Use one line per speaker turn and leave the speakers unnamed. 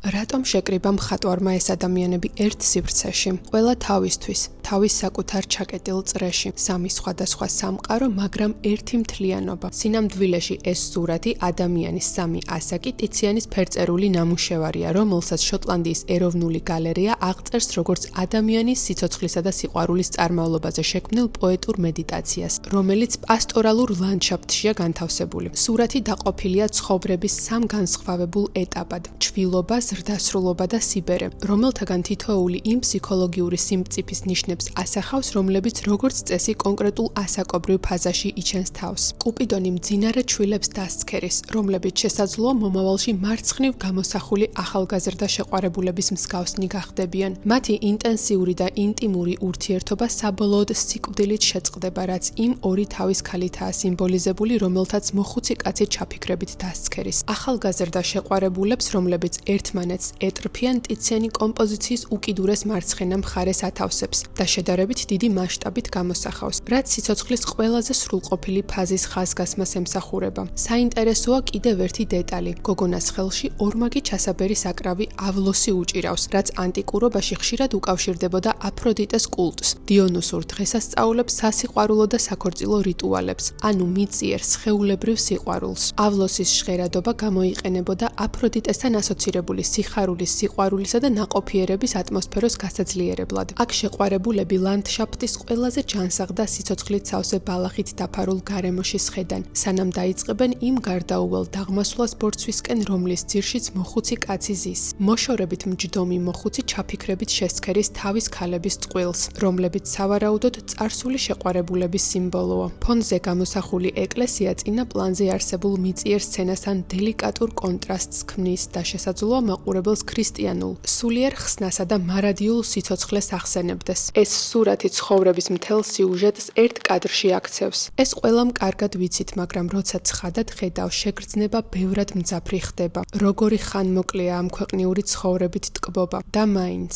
რატომ შეკრიბა მხატვარმა ეს ადამიანები ერთ სივრცეში? ყველა თავისთვის, თავის საკუთარ ჩაკეტილ წრეში, სამი სხვადასხვა სამყარო, მაგრამ ერთი მთლიანობა. სინამდვილეში ეს სურათი ადამიანის სამი ასაკი ტიციანის ფერწერული ნამუშევარია, რომელსაც შოტლანდიის ეროვნული გალერეა აღწერს როგორც ადამიანის სიცოცხლისა და სიყვარულის წარმავლობაზე შექმნილ პოეტურ მედიტაციას, რომელიც პასტორალურ ლანდშაფტშია განთავსებული. სურათი დაყოფილია ცხოვრების სამ განსხვავებულ ეტაპად: ჩვილობა, ზრდასრულობა და სიბერე, რომელთაგან თითოეული იმ ფსიქოლოგიური სიმწიფის ნიშნებს ასახავს, რომლებიც როგორც წესი კონკრეტულ ასაკობრივ ფაზაში იჩენს თავს. კუპიდონი მძინარე ჩვილებს დასცქერის, რომლებიც შესაძლოა მომავალში მარცხნივ გამოსახული ახალგაზრდა შეყვარებულების მსგავსნი გახდებიან. მათი ინტენსიური და ინტიმური ურთიერთობა საბოლოოდ სიკვდილით შეწყდება, რაც იმ ორი თავის ქალითაა სიმბოლიზებული, რომელთაც მოხუცი კაცი ჩაფიქრებით დასცქერის. ახალგაზრდა შეყვარებულებს, რომლებიც ერთმანეთს ეტრფიან, ტიციანი კომპოზიციის უკიდურეს მარცხენა მხარეს ათავსებს და შედარებით დიდი მასშტაბით გამოსახავს, რაც სიცოცხლის ყველაზე სრულყოფილი ფაზის ხაზგასმას ემსახურება. საინტერესოა კიდევ ერთი დეტალი: გოგონას ხელში ორმაგი ჩასაბერი საკრავი ავლოსი უჭირავს, რაც ანტიკურობაში ხშირად უკავშირდებოდა აფროდიტეს კულტს, დიონოსურ დღესასწაულებს, სასიყვარულო და საქორწილო რიტუალებს, ანუ მიწიერ სხეულებრივ სიყვარულს. ავლოსის ჟღერადობა გამოიყენებოდა აფროდიტესთან ასოცირებული სიხარულის, სიყვარულისა და ნაყოფიერების ატმოსფეროს გასაძლიერებლად. აქ შეყვარებულები ლანდშაფტის ყველაზე ჯანსაღ და სიცოცხლით სავსე ბალახით დაფარულ გარემოში სხედან, სანამ დაიწყებენ იმ გარდაუვალ დაღმასვლას ბორცვისკენ, რომლის ძირშიც მოხუცი კაცი ზის. მოშორებით მჯდომი მოხუცი ჩაფიქრებით შესცქერის თავის ქალების წყვილს, რომლებიც სავარაუდოდ წარსული შეყვარებულების სიმბოლოა. ფონზე გამოსახული ეკლესია წინა პლანზე არსებულ მიწიერ სცენასთან დელიკატურ კონტრასტს ქმნის და შესაძლოა მაყურებელს ქრისტიანულ, სულიერ ხსნასა და მარადიულ სიცოცხლეს ახსენებდეს. ეს სურათი ცხოვრების მთელ სიუჟეტს ერთ კადრში აქცევს. ეს ყველამ კარგად ვიცით, მაგრამ როცა ცხადად ხედავ, შეგრძნება ბევრად მძაფრი ხდება. როგორი ხანმოკლეა ამ ქვეყნიური ცხოვრებით ტკბობა და მაინც